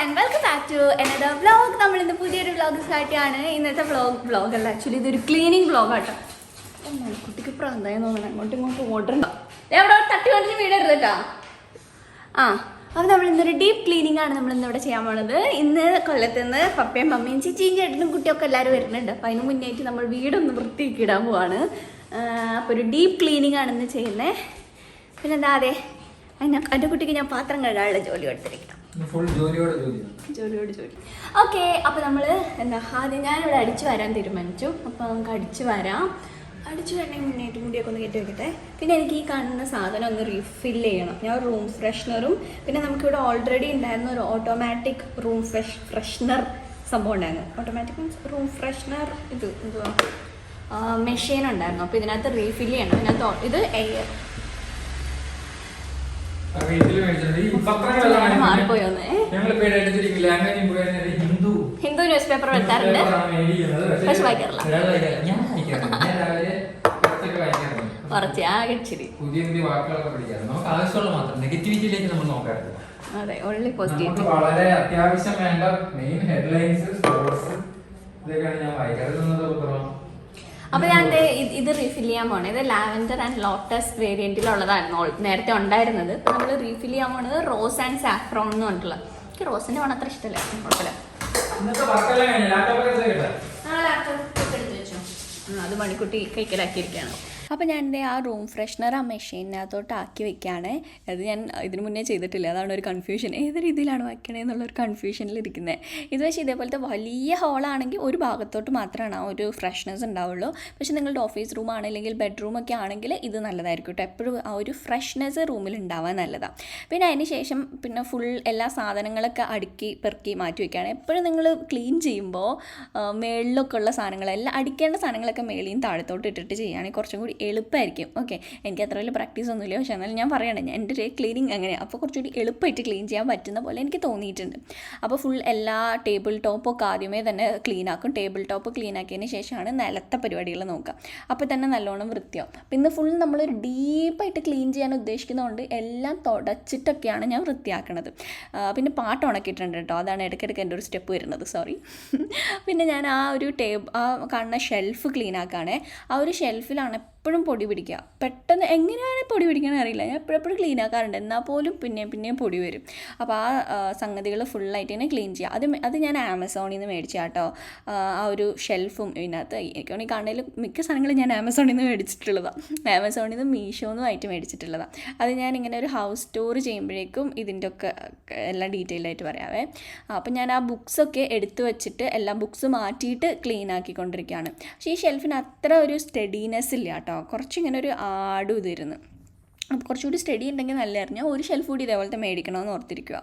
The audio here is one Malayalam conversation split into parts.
and welcome back to another vlog. നമ്മൾ ഇന്ന് പുതിയൊരു വ്ലോഗ് സ്റ്റാർട്ട് ചെയ്യാണ്. ഇന്നത്തെ വ്ലോഗ് അല്ല, ആക്ച്വലി ഇതൊരു ക്ലീനിങ് വ്ലോഗ് ആട്ടോ. കുട്ടിക്ക് പ്രാന്തായി തോന്നണം, അങ്ങോട്ടും ഇങ്ങോട്ടും ഓടണ്ട. അവിടെ തട്ടി കൊണ്ടിട്ട് വീട് എടുത്ത് കേട്ടോ. അപ്പോൾ നമ്മൾ ഇന്നൊരു ഡീപ്പ് ക്ലീനിങ് ആണ് നമ്മൾ ഇന്നിവിടെ ചെയ്യാൻ പോണത്. ഇന്ന് കൊല്ലത്ത് നിന്ന് പപ്പയും മമ്മിയും ചേച്ചിയും ചേട്ടനും കുട്ടിയൊക്കെ എല്ലാവരും വരുന്നുണ്ട്. അപ്പോൾ അതിന് മുന്നേറ്റ് നമ്മൾ വീടൊന്ന് വൃത്തിയാക്കി ഇടാൻ പോവാണ്. അപ്പോൾ ഒരു ഡീപ്പ് ക്ലീനിങ് ആണ് ഇന്ന് ചെയ്യുന്നത്. പിന്നെന്താ അതെ എൻ്റെ കുട്ടിക്ക് ഞാൻ പാത്രം കഴുകാനുള്ള ജോലി എടുത്തിരിക്കണം. ജോലി. ഓക്കെ, അപ്പോൾ നമ്മൾ ആദ്യം ഞാനിവിടെ അടിച്ചു വരാൻ തീരുമാനിച്ചു. അപ്പോൾ നമുക്ക് അടിച്ചു വരണമെങ്കിൽ മുന്നേറ്റ് മുടിയൊക്കെ ഒന്ന് കെട്ടി വെക്കട്ടെ. പിന്നെ എനിക്ക് ഈ കാണുന്ന സാധനം ഒന്ന് റീഫിൽ ചെയ്യണം. ഞാൻ റൂം ഫ്രഷ്നറും പിന്നെ നമുക്കിവിടെ ഓൾറെഡി ഉണ്ടായിരുന്ന ഒരു ഓട്ടോമാറ്റിക് റൂം ഫ്രഷ്നർ സംഭവം ഉണ്ടായിരുന്നു. ഓട്ടോമാറ്റിക് മീൻസ് റൂം ഫ്രഷ്നർ എന്തുവാ മെഷീൻ ഉണ്ടായിരുന്നു. അപ്പോൾ ഇതിനകത്ത് റീഫിൽ ചെയ്യണം. ഇതിനകത്ത് ഇത് എയർ മാറിപ്പോയോന്നേ. ഹിന്ദു ന്യൂസ് പേപ്പർ എടുത്താറുണ്ട്, പക്ഷെ വായിക്കാറില്ല. കുറച്ച് ആകെച്ചിരി അതെ, ഓൺലി പോസിറ്റീവ്. വളരെ അത്യാവശ്യം വേണ്ട മെയിൻ ഹെഡ്ലൈൻസ് ഇതൊക്കെയാണ് ഞാൻ വായിക്കാറുള്ളത്. അപ്പോൾ ഞാൻ ഇത് റീഫിൽ ചെയ്യാൻ പോണേ. ഇത് ലാവൻഡർ ആൻഡ് ലോട്ടസ് വേരിയന്റിലുള്ളതായിരുന്നു നേരത്തെ ഉണ്ടായിരുന്നത്. അപ്പോൾ നമ്മൾ റീഫിൽ ചെയ്യാൻ പോണത് റോസ് ആൻഡ് സാഫ്രോൺ എന്ന് പറഞ്ഞിട്ടുള്ള. എനിക്ക് റോസിന്റെ മണം അത്ര ഇഷ്ടമല്ല, കുഴപ്പമില്ല. അത് മണിക്കുട്ടി കൈക്കലാക്കിയിരിക്കുകയാണ്. അപ്പോൾ ഞാൻ എൻ്റെ ആ റൂം ഫ്രഷ്നർ ആ മെഷീനകത്തോട്ട് ആക്കി വെക്കുകയാണ്. അത് ഞാൻ ഇതിന് മുന്നേ ചെയ്തിട്ടില്ല, അതാണ് ഒരു കൺഫ്യൂഷൻ. ഏത് രീതിയിലാണ് വയ്ക്കണേ എന്നുള്ളൊരു കൺഫ്യൂഷനിലിരിക്കുന്നത്. ഇത് പക്ഷേ ഇതേപോലത്തെ വലിയ ഹോളാണെങ്കിൽ ഒരു ഭാഗത്തോട്ട് മാത്രമാണ് ആ ഒരു ഫ്രഷ്നെസ് ഉണ്ടാവുള്ളൂ. പക്ഷേ നിങ്ങളുടെ ഓഫീസ് റൂം ആണെങ്കിൽ ബെഡ്റൂമൊക്കെ ആണെങ്കിൽ ഇത് നല്ലതായിരിക്കും കേട്ടോ. എപ്പോഴും ആ ഒരു ഫ്രഷ്നെസ് റൂമിൽ ഉണ്ടാവാൻ നല്ലതാണ്. പിന്നെ അതിന് ശേഷം പിന്നെ ഫുൾ എല്ലാ സാധനങ്ങളൊക്കെ അടുക്കി പെറുക്കി മാറ്റി വയ്ക്കുകയാണ്. എപ്പോഴും നിങ്ങൾ ക്ലീൻ ചെയ്യുമ്പോൾ മേളിലൊക്കെ ഉള്ള സാധനങ്ങളെല്ലാം അടിക്കേണ്ട സാധനങ്ങളൊക്കെ മേളിയും താഴത്തോട്ട് ഇട്ടിട്ട് ചെയ്യുകയാണെങ്കിൽ കുറച്ചും കൂടി എളുപ്പമായിരിക്കും. ഓക്കെ, എനിക്ക് അത്ര വലിയ പ്രാക്ടീസ് ഒന്നുമില്ല, പക്ഷേ എന്നാലും ഞാൻ പറയണം, എൻ്റെ ഒരു ക്ലീനിങ് അങ്ങനെയാണ്. അപ്പോൾ കുറച്ചുകൂടി എളുപ്പമായിട്ട് ക്ലീൻ ചെയ്യാൻ പറ്റുന്ന പോലെ എനിക്ക് തോന്നിയിട്ടുണ്ട്. അപ്പോൾ ഫുൾ എല്ലാ ടേബിൾ ടോപ്പൊക്കെ ആദ്യമേ തന്നെ ക്ലീൻ ആക്കും. ടേബിൾ ടോപ്പ് ക്ലീൻ ആക്കിയതിന് ശേഷമാണ് നിലത്തെ പരിപാടികൾ നോക്കുക. അപ്പോൾ തന്നെ നല്ലോണം വൃത്തിയാവും. പിന്നെ ഫുൾ നമ്മളൊരു ഡീപ്പായിട്ട് ക്ലീൻ ചെയ്യാൻ ഉദ്ദേശിക്കുന്നതുകൊണ്ട് എല്ലാം തുടച്ചിട്ടൊക്കെയാണ് ഞാൻ വൃത്തിയാക്കണത്. പിന്നെ പാട്ട് ഉണക്കിയിട്ടുണ്ട് കേട്ടോ, അതാണ് ഇടയ്ക്കിടയ്ക്ക് എൻ്റെ ഒരു സ്റ്റെപ്പ് വരുന്നത്, സോറി. പിന്നെ ഞാൻ ആ ഒരു കാണുന്ന ഷെൽഫ് ക്ലീൻ ആക്കുകയാണേ. ആ ഒരു ഷെൽഫിലാണ് എപ്പോഴും പൊടി പിടിക്കുക. പെട്ടെന്ന് എങ്ങനെയാണ് പൊടി പിടിക്കണമെന്ന് അറിയില്ല. ഞാൻ എപ്പോഴെപ്പോഴും ക്ലീൻ ആക്കാറുണ്ട്, എന്നാൽ പോലും പിന്നെയും പൊടി വരും. അപ്പോൾ ആ സംഗതികൾ ഫുള്ളായിട്ട് തന്നെ ക്ലീൻ ചെയ്യുക. അത് ഞാൻ ആമസോണിൽ നിന്ന് മേടിച്ച കേട്ടോ. ആ ഒരു ഷെൽഫും ഇതിനകത്ത് എനിക്കാണെങ്കിൽ കാണുന്നതിൽ മിക്ക സാധനങ്ങളും ഞാൻ ആമസോണിൽ നിന്ന് മേടിച്ചിട്ടുള്ളതാണ്. ആമസോണിൽ നിന്ന് മീഷോന്നുമായിട്ട് മേടിച്ചിട്ടുള്ളതാണ്. അത് ഞാനിങ്ങനെ ഒരു ഹൗസ് ടൂർ ചെയ്യുമ്പോഴേക്കും ഇതിൻ്റെ ഒക്കെ എല്ലാം ഡീറ്റെയിൽ ആയിട്ട് പറയാവേ. അപ്പം ഞാൻ ആ ബുക്സൊക്കെ എടുത്തു വെച്ചിട്ട് എല്ലാ ബുക്സ് മാറ്റിയിട്ട് ക്ലീൻ ആക്കിക്കൊണ്ടിരിക്കുകയാണ്. പക്ഷേ ഈ ഷെൽഫിന് അത്ര ഒരു സ്റ്റഡിനെസ് ഇല്ല കേട്ടോ. കുറച്ചിങ്ങനെ ഒരു ആടും ഇതിരുന്നു. അപ്പോൾ കുറച്ചുകൂടി സ്റ്റഡി ഉണ്ടെങ്കിൽ നല്ലതായിരുന്നു. ഞാൻ ഒരു ഷെൽഫ് കൂടി ഇതേപോലത്തെ മേടിക്കണമെന്ന് ഓർത്തിരിക്കുക.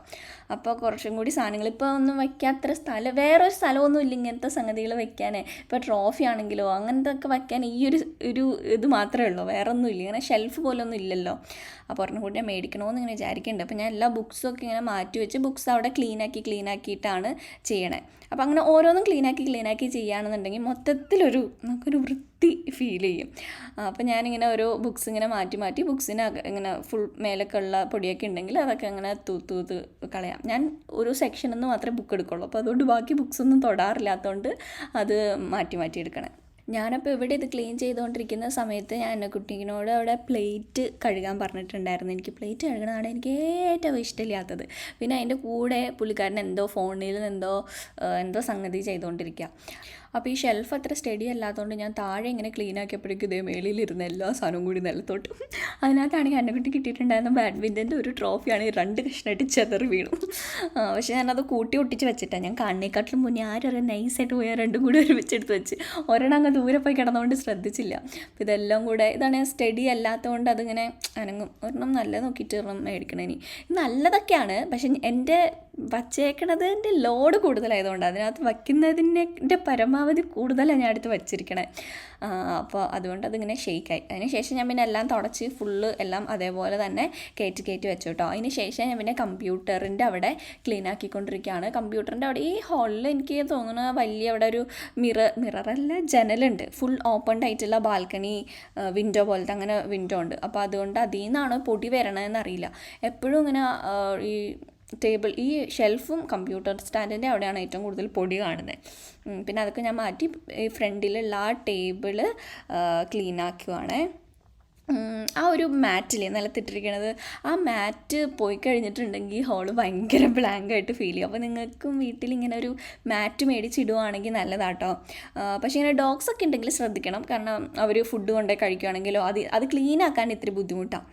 അപ്പോൾ കുറച്ചും കൂടി സാധനങ്ങൾ ഇപ്പോൾ ഒന്നും വയ്ക്കാത്ര സ്ഥലം, വേറൊരു സ്ഥലമൊന്നും ഇല്ല ഇങ്ങനത്തെ സംഗതികൾ വെക്കാൻ. ഇപ്പോൾ ട്രോഫി ആണെങ്കിലോ അങ്ങനത്തെ ഒക്കെ വയ്ക്കാൻ ഈ ഒരു ഇത് മാത്രമേ ഉള്ളൂ, വേറെ ഒന്നും ഇല്ല. ഇങ്ങനെ ഷെൽഫ് പോലൊന്നും ഇല്ലല്ലോ. അപ്പോൾ ഒരെണ്ണം കൂടി ഞാൻ മേടിക്കണമെന്ന് ഇങ്ങനെ വിചാരിക്കുന്നുണ്ട്. അപ്പോൾ ഞാൻ എല്ലാ ബുക്സൊക്കെ ഇങ്ങനെ മാറ്റി വെച്ച് ബുക്സ് അവിടെ ക്ലീൻ ആക്കിയിട്ടാണ് ചെയ്യണേ. അപ്പോൾ അങ്ങനെ ഓരോന്നും ക്ലീൻ ആക്കി ചെയ്യുകയാണെന്നുണ്ടെങ്കിൽ നമുക്കൊരു വൃത്തി ഫീൽ ചെയ്യും. അപ്പോൾ ഞാനിങ്ങനെ ഓരോ ബുക്സ് ഇങ്ങനെ മാറ്റി ബുക്സിന് ഇങ്ങനെ ഫുൾ മേലൊക്കെ ഉള്ള പൊടിയൊക്കെ ഉണ്ടെങ്കിൽ അതൊക്കെ അങ്ങനെ തൂത്ത് കളയാം. ഞാൻ ഒരു സെക്ഷനിൽ നിന്ന് മാത്രമേ ബുക്ക് എടുക്കുള്ളൂ. അപ്പോൾ അതുകൊണ്ട് ബാക്കി ബുക്സൊന്നും തൊടാറില്ലാത്തതുകൊണ്ട് അത് മാറ്റി എടുക്കണേ. ഞാനപ്പോൾ ഇവിടെ ഇത് ക്ലീൻ ചെയ്തുകൊണ്ടിരിക്കുന്ന സമയത്ത് ഞാൻ എൻ്റെ കുട്ടീനോട് അവിടെ പ്ലേറ്റ് കഴുകാൻ പറഞ്ഞിട്ടുണ്ടായിരുന്നു. എനിക്ക് പ്ലേറ്റ് കഴുകണതാണ് എനിക്ക് ഏറ്റവും ഇഷ്ടമില്ലാത്തത്. പിന്നെ അതിൻ്റെ കൂടെ പുള്ളിക്കാരൻ ഫോണിൽ എന്തോ സംഗതി ചെയ്തുകൊണ്ടിരിക്കുക. അപ്പോൾ ഈ ഷെൽഫ് അത്ര സ്റ്റഡി അല്ലാത്തതുകൊണ്ട് ഞാൻ താഴെ ഇങ്ങനെ ക്ലീൻ ആക്കിയപ്പോഴേക്കും ഇതേ മേളിലിരുന്ന എല്ലാ സാധനവും കൂടി നിലത്തോട്ട്. അതിനകത്താണെങ്കിൽ എൻ്റെ കുട്ടി കിട്ടിയിട്ടുണ്ടായിരുന്ന ബാഡ്മിൻ്റൻ്റെ ഒരു ട്രോഫിയാണ് 2 കഷ്ണമായിട്ട് ചെതറി വീണു. പക്ഷേ ഞാനത് കൂട്ടി ഒട്ടിച്ച് വെച്ചിട്ടാണ്. ഞാൻ കാണേക്കാട്ടിലും മുന്നേ ആരും നൈസായിട്ട് പോയാൽ 2 കൂടി ഒരുമിച്ചെടുത്ത് വെച്ച് ഒരെണ്ണം അങ്ങ് ദൂരെ പോയി കിടന്നുകൊണ്ട് ശ്രദ്ധിച്ചില്ല. അപ്പോൾ ഇതെല്ലാം കൂടെ ഇതാണ് സ്റ്റഡി അല്ലാത്തതുകൊണ്ട് അതിങ്ങനെ അനങ്ങും. ഒരെണ്ണം നല്ല നോക്കിയിട്ട് ഒരെണ്ണം മേടിക്കണം. ഇനി നല്ലതൊക്കെയാണ്, പക്ഷെ എൻ്റെ വച്ചേക്കണതിൻ്റെ ലോഡ് കൂടുതലായതുകൊണ്ട് അതിനകത്ത് വയ്ക്കുന്നതിൻ്റെ പരമാവധി കൂടുതലാണ് ഞാൻ അടുത്ത് വച്ചിരിക്കണേ. അപ്പോൾ അതുകൊണ്ട് അതിങ്ങനെ ഷെയ്ക്കായി. അതിന് ശേഷം ഞാൻ പിന്നെ എല്ലാം തുടച്ച് ഫുള്ള് എല്ലാം അതേപോലെ തന്നെ കയറ്റി വെച്ചു കേട്ടോ. അതിന് ശേഷം ഞാൻ പിന്നെ കമ്പ്യൂട്ടറിൻ്റെ അവിടെ ക്ലീൻ ആക്കിക്കൊണ്ടിരിക്കുകയാണ്. കമ്പ്യൂട്ടറിൻ്റെ അവിടെ ഈ ഹാളിൽ എനിക്ക് തോന്നുന്ന വലിയ അവിടെ ഒരു മിററല്ല ജനലുണ്ട്. ഫുൾ ഓപ്പൺഡ് ആയിട്ടുള്ള ബാൽക്കണി വിൻഡോ പോലത്തെ അങ്ങനെ വിൻഡോ ഉണ്ട്. അപ്പോൾ അതുകൊണ്ട് അതിൽ നിന്നാണ് പൊടി വരണതെന്ന് അറിയില്ല. എപ്പോഴും ഇങ്ങനെ ഈ ടേബിൾ ഈ ഷെൽഫും കമ്പ്യൂട്ടർ സ്റ്റാൻഡിൻ്റെ അവിടെയാണ് ഏറ്റവും കൂടുതൽ പൊടി കാണുന്നത്. പിന്നെ അതൊക്കെ ഞാൻ മാറ്റി ഈ ഫ്രണ്ടിലുള്ള ആ ടേബിള് ക്ലീൻ ആക്കുവാണ്. ആ ഒരു മാറ്റില്ലേ നിലത്തിട്ടിരിക്കണത്, ആ മാറ്റ് പോയി കഴിഞ്ഞിട്ടുണ്ടെങ്കിൽ ഹോള് ഭയങ്കര ബ്ലാങ്കായിട്ട് ഫീൽ ചെയ്യും. അപ്പോൾ നിങ്ങൾക്കും വീട്ടിലിങ്ങനെ ഒരു മാറ്റ് മേടിച്ചിടുവാണെങ്കിൽ നല്ലതാട്ടോ. പക്ഷേ ഇങ്ങനെ ഡോഗ്സ് ഒക്കെ ഉണ്ടെങ്കിൽ ശ്രദ്ധിക്കണം, കാരണം അവർ ഫുഡ് കൊണ്ടുപോയി കഴിക്കുകയാണെങ്കിലോ അത് ക്ലീൻ ആക്കാൻ ഇത്തിരി ബുദ്ധിമുട്ടാണ്.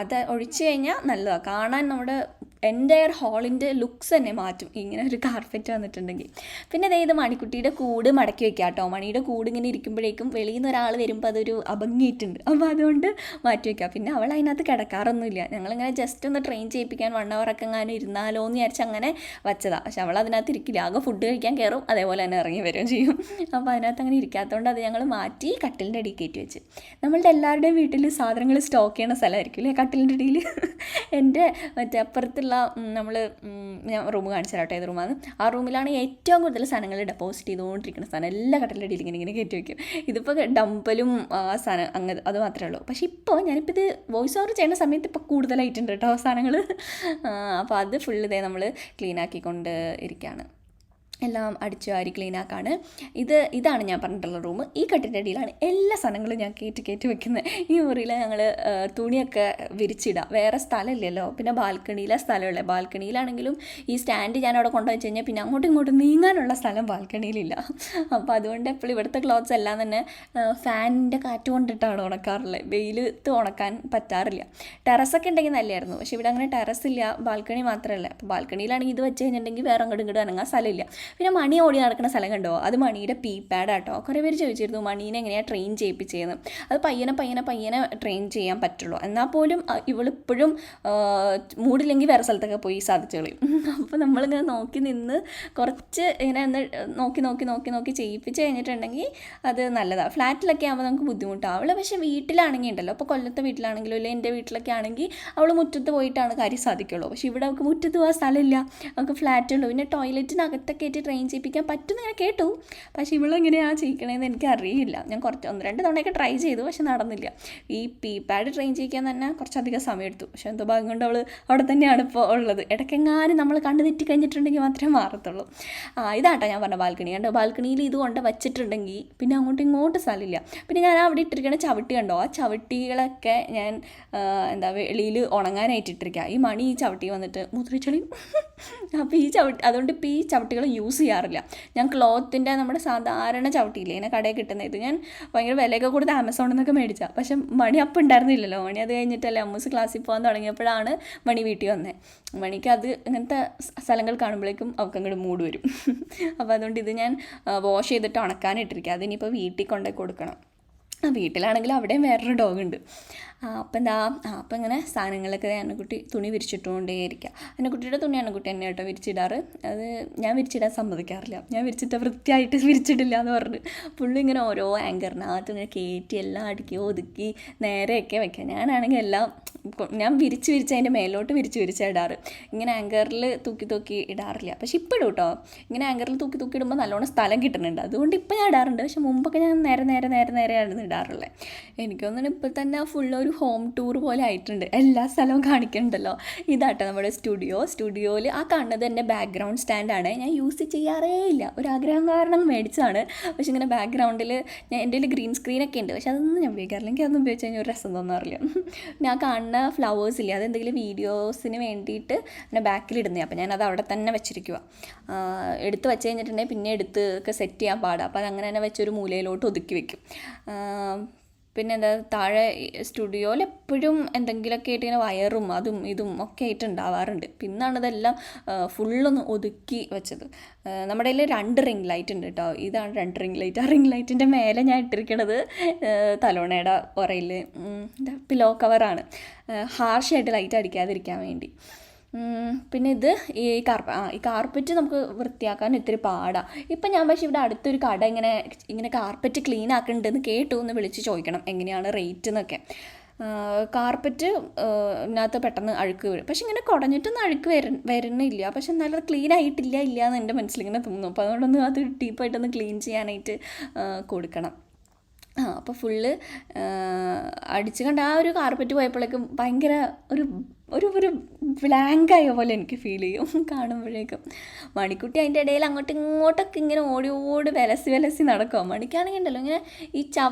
അത് ഒഴിച്ച് കഴിഞ്ഞാൽ നല്ലതാണ്, കാണാൻ നമ്മുടെ എൻ്റയർ ഹാളിൻ്റെ ലുക്സ് തന്നെ മാറ്റും ഇങ്ങനെ ഒരു കാർപ്പറ്റ് വന്നിട്ടുണ്ടെങ്കിൽ. പിന്നെ അതായത് മണിക്കുട്ടിയുടെ കൂട് മടക്കി വെക്കുക കേട്ടോ. മണിയുടെ കൂട് ഇങ്ങനെ ഇരിക്കുമ്പോഴേക്കും വെളിയിൽ നിന്ന് ഒരാൾ വരുമ്പോൾ അതൊരു അഭംഗിയിട്ടുണ്ട്, അപ്പോൾ അതുകൊണ്ട് മാറ്റി വയ്ക്കുക. പിന്നെ അവൾ അതിനകത്ത് കിടക്കാറൊന്നുമില്ല, ഞങ്ങളിങ്ങനെ ജസ്റ്റ് ഒന്ന് ട്രെയിൻ ചെയ്യിപ്പിക്കാൻ 1 hour ഒക്കെ എങ്ങാനും ഇരുന്നാലോ എന്ന് വിചാരിച്ച് അങ്ങനെ വെച്ചതാണ്. പക്ഷെ അവൾ അതിനകത്ത് ഇരിക്കില്ല, ആകെ ഫുഡ് കഴിക്കാൻ കയറും, അതേപോലെ തന്നെ ഇറങ്ങി വരികയും ചെയ്യും. അപ്പോൾ അതിനകത്ത് അങ്ങനെ ഇരിക്കാത്തതുകൊണ്ട് അത് ഞങ്ങൾ മാറ്റി കട്ടിലിൻ്റെ അടിയിൽ കയറ്റി വെച്ച്. നമ്മളുടെ എല്ലാവരുടെയും വീട്ടിൽ സാധനങ്ങൾ സ്റ്റോക്ക് ചെയ്യുന്ന സ്ഥലമായിരിക്കും അല്ലേ കട്ടിലിൻ്റെ അടിയിൽ. എൻ്റെ മറ്റേ അപ്പുറത്തുള്ള നമ്മൾ ഞാൻ റൂം കാണിച്ചു തരാം കേട്ടോ, ഏത് റൂമാണ്. ആ റൂമിലാണ് ഏറ്റവും കൂടുതൽ സാധനങ്ങൾ ഡെപ്പോസിറ്റ് ചെയ്തുകൊണ്ടിരിക്കുന്ന സാധനം, എല്ലാ കട്ടിലിൻ്റെ അടിയിൽ ഇങ്ങനെ കയറ്റി വയ്ക്കും. ഇതിപ്പോൾ ഡമ്പലും സാധനം അങ്ങനെ അത് മാത്രമേ ഉള്ളൂ. പക്ഷേ ഇപ്പോൾ ഞാനിപ്പോൾ ഇത് വോയിസ് ഓവർ ചെയ്യുന്ന സമയത്ത് ഇപ്പോൾ കൂടുതലായിട്ടുണ്ട് കേട്ടോ സാധനങ്ങൾ. അപ്പോൾ അത് ഫുള്ള് ഇതേ നമ്മൾ ക്ലീൻ ആക്കിക്കൊണ്ട് ഇരിക്കുകയാണ്, എല്ലാം അടിച്ചു വാരി ക്ലീനാക്കാണ്. ഇതാണ് ഞാൻ പറഞ്ഞിട്ടുള്ള റൂം. ഈ കട്ടിൻ്റെ അടിയിലാണ് എല്ലാ സാധനങ്ങളും ഞാൻ കയറ്റി വെക്കുന്നത്. ഈ മുറിയിൽ ഞങ്ങൾ തുണിയൊക്കെ വിരിച്ചിടുക, വേറെ സ്ഥലമില്ലല്ലോ. പിന്നെ ബാൽക്കണിയിലെ സ്ഥലമുള്ളത്, ബാൽക്കണിയിലാണെങ്കിലും ഈ സ്റ്റാൻഡ് ഞാൻ അവിടെ കൊണ്ടുവച്ച് കഴിഞ്ഞാൽ പിന്നെ അങ്ങോട്ടും ഇങ്ങോട്ടും നീങ്ങാനുള്ള സ്ഥലം ബാൽക്കണിയിലില്ല. അപ്പോൾ അതുകൊണ്ട് എപ്പോഴും ഇവിടുത്തെ ക്ലോത്ത്സ് എല്ലാം തന്നെ ഫാനിൻ്റെ കാറ്റ് കൊണ്ടിട്ടാണ് ഉണക്കാറുള്ളത്, വെയിലത്ത് ഉണക്കാൻ പറ്റാറില്ല. ടെറസൊക്കെ ഉണ്ടെങ്കിൽ നല്ലതായിരുന്നു, പക്ഷേ ഇവിടെ അങ്ങനെ ടെറസ് ഇല്ല, ബാൽക്കണി മാത്രമല്ല. അപ്പോൾ ബാൽക്കണിയിലാണെങ്കിൽ ഇത് വെച്ച് കഴിഞ്ഞിട്ടുണ്ടെങ്കിൽ വേറെ ഇങ്ങോട്ട് അനങ്ങാൻ സ്ഥലമില്ല. പിന്നെ മണി ഓടി നടക്കുന്ന സ്ഥലം കണ്ടോ, അത് മണിയുടെ പീ പാഡ് ആട്ടോ. കുറേ പേര് ചോദിച്ചിരുന്നു മണീനെ എങ്ങനെയാണ് ട്രെയിൻ ചെയ്യിപ്പിച്ചതെന്ന്. അത് പയ്യനെ ട്രെയിൻ ചെയ്യാൻ പറ്റുള്ളൂ. എന്നാൽ പോലും ഇവളിപ്പോഴും മൂടില്ലെങ്കിൽ വേറെ സ്ഥലത്തൊക്കെ പോയി സാധിച്ചു കളയും. അപ്പോൾ നമ്മളിങ്ങനെ നോക്കി നിന്ന് കുറച്ച് ഇങ്ങനെ നോക്കി ചെയ്യിപ്പിച്ച് കഴിഞ്ഞിട്ടുണ്ടെങ്കിൽ അത് നല്ലതാണ്. ഫ്ലാറ്റിലൊക്കെ ആകുമ്പോൾ നമുക്ക് ബുദ്ധിമുട്ടാണ്. അവൾ പക്ഷേ വീട്ടിലാണെങ്കിൽ ഉണ്ടല്ലോ, അപ്പോൾ കൊല്ലത്തെ വീട്ടിലാണെങ്കിലും ഇല്ലെങ്കിൽ എൻ്റെ വീട്ടിലൊക്കെ ആണെങ്കിൽ അവൾ മുറ്റത്ത് പോയിട്ടാണ് കാര്യം സാധിക്കുള്ളൂ. പക്ഷേ ഇവിടെ അവൾക്ക് മുറ്റത്ത് പോകാൻ സ്ഥലമില്ല, അവൾക്ക് ഫ്ലാറ്റുള്ളൂ. പിന്നെ ടോയ്ലറ്റിനകത്തൊക്കെ ആയിട്ട് ട്രെയിൻ ചെയ്യിപ്പിക്കാൻ പറ്റുമെന്ന് ഞാൻ കേട്ടു, പക്ഷേ ഇവളെങ്ങനെയാണ് ചെയ്യിക്കണതെന്ന് എനിക്കറിയില്ല. ഞാൻ 1-2 തവണയൊക്കെ ട്രൈ ചെയ്തു, പക്ഷെ നടന്നില്ല. ഈ പീ പാഡ് ട്രെയിൻ ചെയ്യിക്കാൻ തന്നെ കുറച്ചധികം സമയം എടുത്തു. പക്ഷെ എന്തോ ഭാഗം കൊണ്ട് അവൾ അവിടെ തന്നെയാണ് ഇപ്പോൾ ഉള്ളത്. ഇടയ്ക്കെങ്ങാനും നമ്മൾ കണ്ടു തെറ്റി കഴിഞ്ഞിട്ടുണ്ടെങ്കിൽ മാത്രമേ മാറത്തുള്ളൂ. ഇതാട്ടോ ഞാൻ പറഞ്ഞ ബാൽക്കണി കണ്ടോ, ബാൽക്കണിയിൽ ഇത് കൊണ്ട് വച്ചിട്ടുണ്ടെങ്കിൽ പിന്നെ അങ്ങോട്ടും സ്ഥലമില്ല. പിന്നെ ഞാൻ അവിടെ ഇട്ടിരിക്കുന്ന ചവിട്ടി കണ്ടോ, ആ ചവിട്ടികളൊക്കെ ഞാൻ വെളിയിൽ ഉണങ്ങാനായിട്ട് ഇട്ടിരിക്കുക. ഈ മണി ഈ ചവിട്ടി വന്നിട്ട് മുദ്രിച്ചളിയും. അപ്പോൾ അതുകൊണ്ട് ഇപ്പോൾ ഈ ചവിട്ടികൾ യൂസ് ചെയ്യാറില്ല. ഞാൻ ക്ലോത്തിൻ്റെ നമ്മുടെ സാധാരണ ചവിട്ടിയില്ലേ ഇങ്ങനെ കടയിൽ കിട്ടുന്നത്, ഇത് ഞാൻ ഭയങ്കര വിലയൊക്കെ കൊടുത്ത് ആമസോണിൽ നിന്നൊക്കെ മേടിച്ചാൽ. പക്ഷെ മണി അപ്പം ഉണ്ടായിരുന്നില്ലല്ലോ, മണി അത് കഴിഞ്ഞിട്ടല്ലേ അമ്മൂസ് ക്ലാസ്സിൽ പോകാൻ തുടങ്ങിയപ്പോഴാണ് മണി വീട്ടിൽ വന്നത്. മണിക്ക് അത് ഇങ്ങനത്തെ സ്ഥലങ്ങൾ കാണുമ്പോഴേക്കും അവൾക്ക് അങ്ങോട്ട് മൂഡ് വരും. അപ്പോൾ അതുകൊണ്ട് ഇത് ഞാൻ വാഷ് ചെയ്തിട്ട് ഉണക്കാനിട്ടിരിക്കുക. അതിനിപ്പോൾ വീട്ടിൽ കൊണ്ടുപോയി കൊടുക്കണം. വീട്ടിലാണെങ്കിൽ അവിടെയും വേറൊരു ഡോഗുണ്ട്. അപ്പം അപ്പം ഇങ്ങനെ സാധനങ്ങളൊക്കെ അന്നക്കുട്ടി തുണി വിരിച്ചിട്ടുകൊണ്ടേയിരിക്കുക. അന്നക്കുട്ടിയുടെ തുണി അന്നക്കുട്ടി തന്നെ കേട്ടോ വിരിച്ചിടാറ്. അത് ഞാൻ വിരിച്ചിടാൻ സമ്മതിക്കാറില്ല, ഞാൻ വിരിച്ചിട്ട് വൃത്തിയായിട്ട് വിരിച്ചിടില്ല എന്ന് പറഞ്ഞ് പുള്ളി ഇങ്ങനെ ഓരോ ആങ്കറിനകത്ത് ഇങ്ങനെ കയറ്റി എല്ലാം അടുക്കി ഒതുക്കി നേരെയൊക്കെ വയ്ക്കുക. ഞാനാണെങ്കിൽ എല്ലാം ഞാൻ വിരിച്ച് അതിൻ്റെ മേലോട്ട് വിരിച്ച് ഇടാറ്. ഇങ്ങനെ ആങ്കറിൽ തൂക്കി ഇടാറില്ല. പക്ഷെ ഇപ്പോഴും കേട്ടോ ഇങ്ങനെ ആങ്കറിൽ തൂക്കി ഇടുമ്പോൾ നല്ലോണം സ്ഥലം കിട്ടുന്നുണ്ട്, അതുകൊണ്ട് ഇപ്പം ഞാൻ ഇടാറുണ്ട്. പക്ഷെ മുമ്പൊക്കെ ഞാൻ നേരെയാണ് ഇടാറുള്ളത്. എനിക്കൊന്നും ഇപ്പോൾ തന്നെ ഫുള്ളൊരു ഹോം ടൂർ പോലെ ആയിട്ടുണ്ട്, എല്ലാ സ്ഥലവും കാണിക്കുന്നുണ്ടല്ലോ. ഇതാട്ടോ നമ്മുടെ സ്റ്റുഡിയോയിൽ ആ കാണുന്നത് എൻ്റെ ബാക്ക്ഗ്രൗണ്ട് സ്റ്റാൻഡാണ്. ഞാൻ യൂസ് ചെയ്യാറേ ഇല്ല, ഒരു ആഗ്രഹം കാരണം മേടിച്ചതാണ്. പക്ഷെ ഇങ്ങനെ ബാക്ക്ഗ്രൗണ്ടിൽ എൻ്റെ കയ്യിൽ ഗ്രീൻ സ്ക്രീനൊക്കെ ഉണ്ട്, പക്ഷെ അതൊന്നും ഞാൻ ഉപയോഗിക്കാറില്ല. എനിക്ക് അതൊന്നും ഉപയോഗിച്ച് കഴിഞ്ഞാൽ ഒരു രസം തോന്നാറില്ല. ഞാൻ കാണുന്ന ഫ്ലവേഴ്സ് ഇല്ല, അതെന്തെങ്കിലും വീഡിയോസിന് വേണ്ടിയിട്ട് എൻ്റെ ബാക്കിലിടുന്നത്. അപ്പോൾ ഞാനത് അവിടെ തന്നെ വെച്ചിരിക്കുക. എടുത്ത് വെച്ച് കഴിഞ്ഞിട്ടുണ്ടെങ്കിൽ പിന്നെ എടുത്ത് ഒക്കെ സെറ്റ് ചെയ്യാൻ പാടാം. അപ്പോൾ അതങ്ങനെ തന്നെ വെച്ചൊരു മൂലയിലോട്ട് ഒതുക്കി വെക്കും. പിന്നെ താഴെ സ്റ്റുഡിയോയിൽ എപ്പോഴും എന്തെങ്കിലുമൊക്കെ ആയിട്ട് ഇങ്ങനെ വയറും അതും ഇതും ഒക്കെ ആയിട്ട് ഉണ്ടാവാറുണ്ട്. പിന്നാണ് ഇതെല്ലാം ഫുള്ളൊന്ന് ഒതുക്കി വെച്ചത്. നമ്മുടെ കയ്യിൽ 2 റിംഗ് ലൈറ്റ് ഉണ്ട് കേട്ടോ, ഇതാണ് 2 റിംഗ് ലൈറ്റ്. ആ റിംഗ് ലൈറ്റിൻ്റെ മേലെ ഞാൻ ഇട്ടിരിക്കണത് തലോണയുടെ ഉറയിൽ പില്ലോ കവറാണ്, ഹാർഷായിട്ട് ലൈറ്റ് അടിക്കാതിരിക്കാൻ വേണ്ടി. പിന്നെ ഇത് ഈ കാർപ്പറ്റ് നമുക്ക് വൃത്തിയാക്കാൻ ഇത്തിരി പാടാണ്. ഇപ്പം ഞാൻ പക്ഷേ ഇവിടെ അടുത്തൊരു കട ഇങ്ങനെ കാർപ്പറ്റ് ക്ലീൻ ആക്കുന്നുണ്ടെന്ന് കേട്ടു, എന്ന് വിളിച്ച് ചോദിക്കണം എങ്ങനെയാണ് റേറ്റ് എന്നൊക്കെ. കാർപ്പറ്റ് ഇതിനകത്ത് പെട്ടെന്ന് അഴുക്ക് വരും, പക്ഷെ ഇങ്ങനെ കുടഞ്ഞിട്ടൊന്നും അഴുക്ക് വരുന്നില്ല. പക്ഷെ എന്നാലും ക്ലീൻ ആയിട്ടില്ല എന്ന് എൻ്റെ മനസ്സിലിങ്ങനെ തോന്നുന്നു. അപ്പോൾ അതുകൊണ്ടൊന്ന് അത് ഡീപ്പായിട്ടൊന്ന് ക്ലീൻ ചെയ്യാനായിട്ട് കൊടുക്കണം. അപ്പോൾ ഫുള്ള് അടിച്ച് കണ്ട ആ ഒരു കാർപ്പറ്റ് പോയപ്പോഴേക്കും ഭയങ്കര ഒരു ഒരു ബ്ലാങ്കായ പോലെ എനിക്ക് ഫീൽ ചെയ്യും കാണുമ്പോഴേക്കും. മണിക്കുട്ടി അതിൻ്റെ ഇടയിൽ അങ്ങോട്ടും ഇങ്ങോട്ടൊക്കെ ഇങ്ങനെ ഓടി വിലസി നടക്കുക. മണിക്കാണെങ്കിൽ ഉണ്ടല്ലോ ഇങ്ങനെ ഈ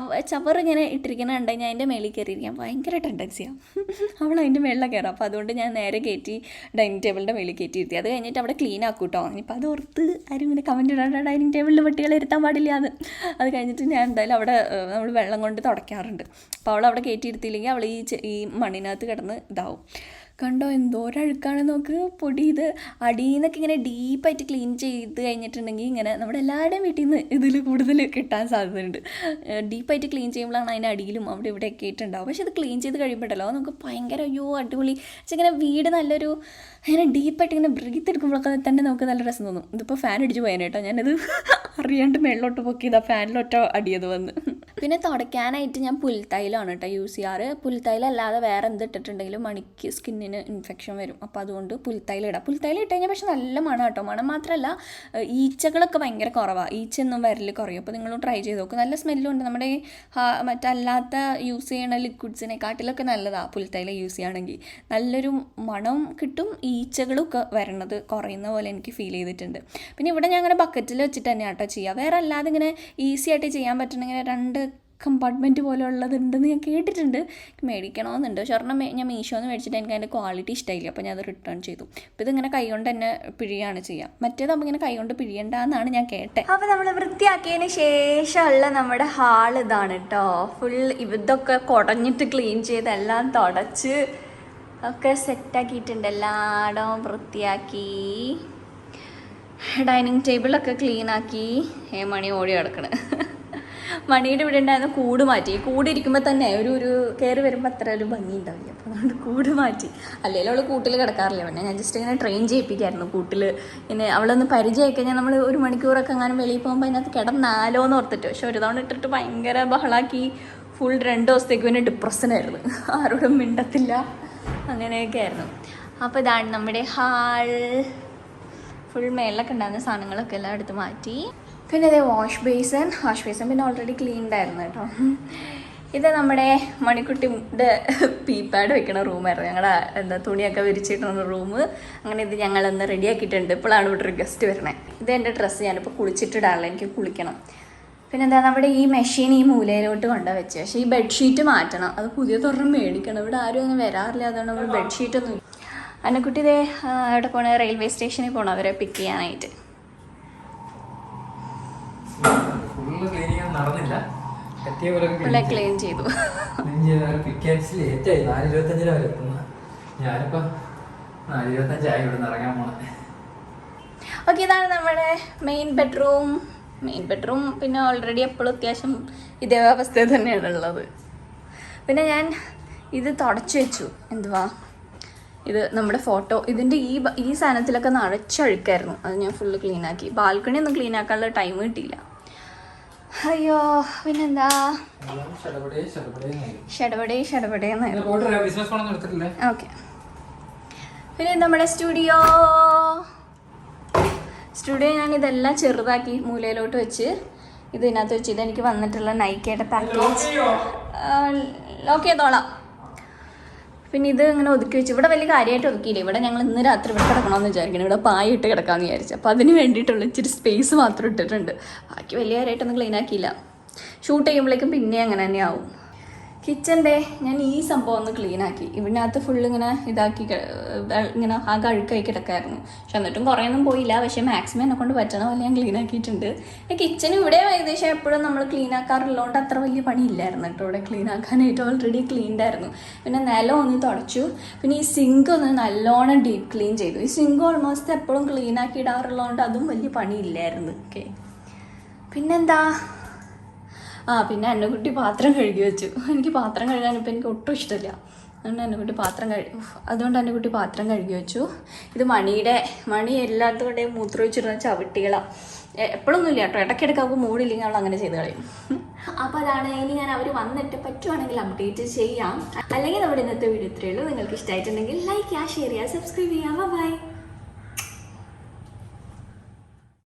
ചവറിങ്ങനെ ഇട്ടിരിക്കുന്ന കണ്ടു കഴിഞ്ഞാൽ അതിൻ്റെ മേളിൽ കയറിയിരിക്കാൻ ഭയങ്കര ടെൻഡൻസിയാണ്. അവൾ അതിൻ്റെ മേളിൽ കയറാം. അപ്പോൾ അതുകൊണ്ട് ഞാൻ നേരെ കയറ്റി ഡൈനിങ് ടേബിളിൻ്റെ മേളിൽ കയറ്റിയിരുത്തി. അത് കഴിഞ്ഞിട്ട് അവിടെ ക്ലീൻ ആക്കും കേട്ടോ. ഇനിയിപ്പോൾ അത് ഓർത്ത് ആരും ഇങ്ങനെ കമൻറ്റ് ഇടാണ്ട് ഡൈനിങ് ടേബിളിൽ പട്ടികളെ ഇരുത്താൻ പാടില്ല എന്ന്. അത് കഴിഞ്ഞിട്ട് ഞാൻ എന്തായാലും അവിടെ നമ്മൾ വെള്ളം കൊണ്ട് തുടയ്ക്കാറുണ്ട്. അപ്പോൾ അവൾ അവിടെ കയറ്റിയിരുത്തിയില്ലെങ്കിൽ അവൾ ഈ മണ്ണിനകത്ത് കിടന്ന് ഇതാവും. കണ്ടോ എന്തോരഴുക്കാണ് നോക്ക്. പൊടി ഇത് അടിയിൽ നിന്നൊക്കെ ഇങ്ങനെ ഡീപ്പായിട്ട് ക്ലീൻ ചെയ്ത് കഴിഞ്ഞിട്ടുണ്ടെങ്കിൽ ഇങ്ങനെ നമ്മുടെ എല്ലാവരുടെയും വീട്ടിൽ നിന്ന് ഇതിൽ കൂടുതൽ കിട്ടാൻ സാധ്യതയുണ്ട്. ഡീപ്പായിട്ട് ക്ലീൻ ചെയ്യുമ്പോഴാണ് അതിൻ്റെ അടിയിലും അവിടെ ഇവിടെയൊക്കെ ആയിട്ടുണ്ടാവും. പക്ഷേ ഇത് ക്ലീൻ ചെയ്ത് കഴിയുമ്പോഴല്ലോ നമുക്ക് ഭയങ്കര അടിപൊളി പക്ഷേ ഇങ്ങനെ വീട് നല്ലൊരു അങ്ങനെ ഡീപ്പായിട്ട് ഇങ്ങനെ ബ്രീത്ത് എടുക്കുമ്പോഴൊക്കെ തന്നെ നമുക്ക് നല്ല രസം തോന്നും. ഇതിപ്പോൾ ഫാൻ അടിച്ച് പോയാൽ കേട്ടോ, ഞാനത് അറിയാണ്ട് മേളിലോട്ട് പൊക്കിയതാണ്, ഫാനിലൊറ്റ അടിയത് വന്ന്. പിന്നെ തുടയ്ക്കാനായിട്ട് ഞാൻ പുൽത്തൈലമാണ് കേട്ടോ യൂസ് ചെയ്യാറ്. പുൽത്തൈലം അല്ലാതെ വേറെ എന്ത് ഇട്ടിട്ടുണ്ടെങ്കിലും മണിക്ക് സ്കിന്നിന് ഇൻഫെക്ഷൻ വരും. അപ്പോൾ അതുകൊണ്ട് പുൽത്തൈലം ഇടാം. പുൽത്തൈലം ഇട്ട് കഴിഞ്ഞാൽ പക്ഷേ നല്ല മണം കേട്ടോ. മണം മാത്രമല്ല ഈച്ചകളൊക്കെ ഭയങ്കര കുറവാണ്. ഈച്ചയൊന്നും വരൽ കുറയും. അപ്പോൾ നിങ്ങളും ട്രൈ ചെയ്ത് നോക്കും. നല്ല സ്മെല്ലും ഉണ്ട്. നമ്മുടെ മറ്റല്ലാത്ത യൂസ് ചെയ്യണ ലിക്വിഡ്സിനെക്കാട്ടിലൊക്കെ നല്ലതാണ് പുൽത്തൈലം യൂസ് ചെയ്യുകയാണെങ്കിൽ. നല്ലൊരു മണം കിട്ടും. ഈച്ചകളൊക്കെ വരണത് കുറയുന്ന പോലെ എനിക്ക് ഫീൽ ചെയ്തിട്ടുണ്ട്. പിന്നെ ഇവിടെ ഞാൻ അങ്ങനെ ബക്കറ്റിൽ വെച്ചിട്ട് തന്നെയാണ് കേട്ടോ ചെയ്യുക. വേറെ അല്ലാതെ ഇങ്ങനെ ഈസി ആയിട്ട് ചെയ്യാൻ പറ്റണമെങ്കിൽ 2 കമ്പാർട്ട്മെൻറ്റ് പോലെ ഉള്ളതുണ്ടെന്ന് ഞാൻ കേട്ടിട്ടുണ്ട്. മേടിക്കണമെന്നുണ്ട്. പക്ഷെ ഒരെണ്ണം ഞാൻ മീഷോന്ന് മേടിച്ചിട്ട് എനിക്ക് അതിൻ്റെ ക്വാളിറ്റി ഇഷ്ടമായില്ല. അപ്പോൾ ഞാൻ അത് റിട്ടേൺ ചെയ്തു. അപ്പോൾ ഇതിങ്ങനെ കൈകൊണ്ട് തന്നെ പിഴിയാണ് ചെയ്യുക. മറ്റേതാകുമ്പോൾ ഇങ്ങനെ കൈകൊണ്ട് പിഴിയണ്ടെന്നാണ് ഞാൻ കേട്ടത്. അപ്പോൾ നമ്മൾ വൃത്തിയാക്കിയതിന് ശേഷമുള്ള നമ്മുടെ ഹാൾ ഇതാണ് കേട്ടോ. ഫുൾ ഇതൊക്കെ കുടഞ്ഞിട്ട് ക്ലീൻ ചെയ്ത് എല്ലാം തുടച്ച് ഒക്കെ സെറ്റാക്കിയിട്ടുണ്ട്. എല്ലായിടവും വൃത്തിയാക്കി ഡൈനിങ് ടേബിളൊക്കെ ക്ലീനാക്കി. മണി ഓടി കിടക്കണ്. മണിയുടെ ഇവിടെ ഉണ്ടായിരുന്ന കൂട് മാറ്റി. കൂടിരിക്കുമ്പോൾ തന്നെ ഒരു കയറി വരുമ്പോൾ അത്ര ഒരു ഭംഗി ഉണ്ടാവില്ല. അപ്പോൾ അതുകൊണ്ട് കൂട് മാറ്റി. അല്ലെങ്കിൽ അവൾ കൂട്ടിൽ കിടക്കാറില്ല. പിന്നെ ഞാൻ ജസ്റ്റ് ഇങ്ങനെ ട്രെയിൻ ചെയ്യിപ്പിക്കായിരുന്നു കൂട്ടിൽ. പിന്നെ അവളൊന്ന് പരിചയമായി കഴിഞ്ഞാൽ നമ്മൾ 1 മണിക്കൂറൊക്കെ അങ്ങനെ വെളിയിൽ പോകുമ്പോൾ അതിനകത്ത് കിടന്നാലോ എന്ന് ഓർത്തിട്ട്. പക്ഷെ ഒരു തവണ ഇട്ടിട്ട് ഭയങ്കര ബഹളാക്കി. ഫുൾ 2 ദിവസത്തേക്ക് പിന്നെ ഡിപ്രഷനായിരുന്നു. ആരോടും മിണ്ടത്തില്ല. അങ്ങനെയൊക്കെ ആയിരുന്നു. അപ്പോൾ ഇതാണ് നമ്മുടെ ഹാൾ. ഫുൾ മേളിലൊക്കെ ഉണ്ടായിരുന്ന സാധനങ്ങളൊക്കെ എല്ലാം എടുത്ത് മാറ്റി. പിന്നെ ഇതേ വാഷ് ബേസൻ പിന്നെ ഓൾറെഡി ക്ലീൻഡ് ആയിരുന്നു കേട്ടോ. ഇത് നമ്മുടെ മണിക്കുട്ടിയുടെ പീപ്പാഡ് വെക്കണ റൂമായിരുന്നു. ഞങ്ങളുടെ തുണിയൊക്കെ വിരിച്ചിട്ടുള്ള റൂം. അങ്ങനെ ഇത് ഞങ്ങളൊന്ന് റെഡിയാക്കിയിട്ടുണ്ട്. ഇപ്പോഴാണ് ഇവിടെ ഒരു ഗസ്റ്റ് വരണേ. ഇത് എൻ്റെ ഡ്രസ്സ് ഞാനിപ്പോൾ കുളിച്ചിട്ടിടാറില്ല. എനിക്ക് കുളിക്കണം. പിന്നെ എന്താ നമ്മുടെ ഈ മെഷീൻ ഈ മൂലയിലോട്ട് കൊണ്ടുവച്ച്. പക്ഷേ ഈ ബെഡ്ഷീറ്റ് മാറ്റണം. അത് പുതിയ തുറന്ന് മേടിക്കണം. ഇവിടെ ആരും അങ്ങനെ വരാറില്ല. അതുകൊണ്ട് നമ്മൾ ബെഡ്ഷീറ്റൊന്നും ഇല്ല. അന്നക്കുട്ടി ഇതേ അവിടെ പോണ റെയിൽവേ സ്റ്റേഷനിൽ പോകണം അവരെ പിക്ക് ചെയ്യാനായിട്ട്. ക്ലീൻ ചെയ്തു. ഓക്കെ, ഇതാണ് നമ്മുടെ മെയിൻ ബെഡ്റൂം. പിന്നെ ഓൾറെഡി എപ്പോഴും അത്യാവശ്യം ഇതേ അവസ്ഥയിൽ തന്നെയാണ് ഉള്ളത്. പിന്നെ ഞാൻ ഇത് തുടച്ചു വെച്ചു. എന്തുവാ ഇത് നമ്മുടെ ഫോട്ടോ. ഇതിൻ്റെ ഈ സാധനത്തിലൊക്കെ നിറച്ചഴുക്കായിരുന്നു. അത് ഞാൻ ഫുള്ള് ക്ലീനാക്കി. ബാൽക്കണി ഒന്നും ക്ലീൻ ആക്കാനുള്ള ടൈം കിട്ടിയില്ല. അയ്യോ, പിന്നെന്താ ഓക്കെ. പിന്നെ നമ്മുടെ സ്റ്റുഡിയോ ഞാൻ ഇതെല്ലാം ചെറുതാക്കി മൂലയിലോട്ട് വെച്ച് ഇതിനകത്ത് വെച്ച്. ഇതെനിക്ക് വന്നിട്ടുള്ള നൈക്കയുടെ പാക്കേജ്. ലോക്ക് ചെയ്തോളാം. പിന്നെ ഇത് ഇങ്ങനെ ഒതുക്കി വെച്ച്. ഇവിടെ വലിയ കാര്യമായിട്ട് ഒതുക്കിയില്ല. ഇവിടെ ഞങ്ങൾ ഇന്ന് രാത്രി ഇവിടെ കിടക്കണമെന്ന് വിചാരിക്കണം. ഇവിടെ പായിട്ട് കിടക്കാമെന്ന് വിചാരിച്ചു. അപ്പോൾ അതിന് വേണ്ടിയിട്ടുള്ള ഇച്ചിരി സ്പേസ് മാത്രം ഇട്ടിട്ടുണ്ട്. ബാക്കി വലിയ കാര്യമായിട്ടൊന്നും ക്ലീൻ ആക്കിയില്ല. ഷൂട്ട് ചെയ്യുമ്പോഴേക്കും പിന്നെ അങ്ങനെ തന്നെ ആവും. കിച്ചൻ്റെ ഞാൻ ഈ സംഭവം ഒന്ന് ക്ലീൻ ആക്കി. ഇതിനകത്ത് ഫുള്ള് ഇങ്ങനെ ഇതാക്കി ഇങ്ങനെ ആകെ അഴുക്കായി കിടക്കായിരുന്നു. പക്ഷെ എന്നിട്ടും കുറേയൊന്നും പോയില്ല. പക്ഷേ മാക്സിമം എന്നെ കൊണ്ട് പറ്റണ പോലെ ഞാൻ ക്ലീൻ ആക്കിയിട്ടുണ്ട്. കിച്ചൺ ഇവിടെ ഏകദേശം എപ്പോഴും നമ്മൾ ക്ലീൻ ആക്കാറുള്ളതുകൊണ്ട് അത്ര വലിയ പണിയില്ലായിരുന്നു കേട്ടോ. ഇവിടെ ക്ലീൻ ആക്കാനായിട്ട് ഓൾറെഡി ക്ലീൻഡ് ആയിരുന്നു. പിന്നെ നിലം ഒന്ന് തുടച്ചു. പിന്നെ ഈ സിങ്ക് ഒന്ന് നല്ലോണം ഡീപ്പ് ക്ലീൻ ചെയ്തു. ഈ സിങ്ക് ഓൾമോസ്റ്റ് എപ്പോഴും ക്ലീൻ ആക്കി ഇടാറുള്ളതുകൊണ്ട് അതും വലിയ പണിയില്ലായിരുന്നു. ഓക്കെ, പിന്നെന്താ, പിന്നെ അന്നക്കുട്ടി പാത്രം കഴുകി വെച്ചു. എനിക്ക് പാത്രം കഴുകാനിപ്പോൾ എനിക്ക് ഒട്ടും ഇഷ്ടമില്ല. അതുകൊണ്ട് അന്നക്കുട്ടി പാത്രം കഴുകി വെച്ചു. ഇത് മണി എല്ലാത്തവരുടെയും മൂത്രം വെച്ചിരുന്ന ചവിട്ടികളാണ്. എപ്പോഴൊന്നും ഇല്ല കേട്ടോ. ഇടയ്ക്കിടയ്ക്ക് അവർക്ക് മൂടില്ലെങ്കിൽ അവൾ അങ്ങനെ ചെയ്ത് കളയും. അപ്പോൾ അതാണ്. ഇനി ഞാൻ അവർ വന്നിട്ട് പറ്റുവാണെങ്കിൽ അപ്ഡേറ്റ് ചെയ്യാം. അല്ലെങ്കിൽ നമ്മുടെ ഇന്നത്തെ വീഡിയോ ഇത്രയേ ഉള്ളൂ. നിങ്ങൾക്ക് ഇഷ്ടമായിട്ടുണ്ടെങ്കിൽ ലൈക്ക് ചെയ്യുക, ഷെയർ ചെയ്യുക, സബ്സ്ക്രൈബ് ചെയ്യുക. ബൈ.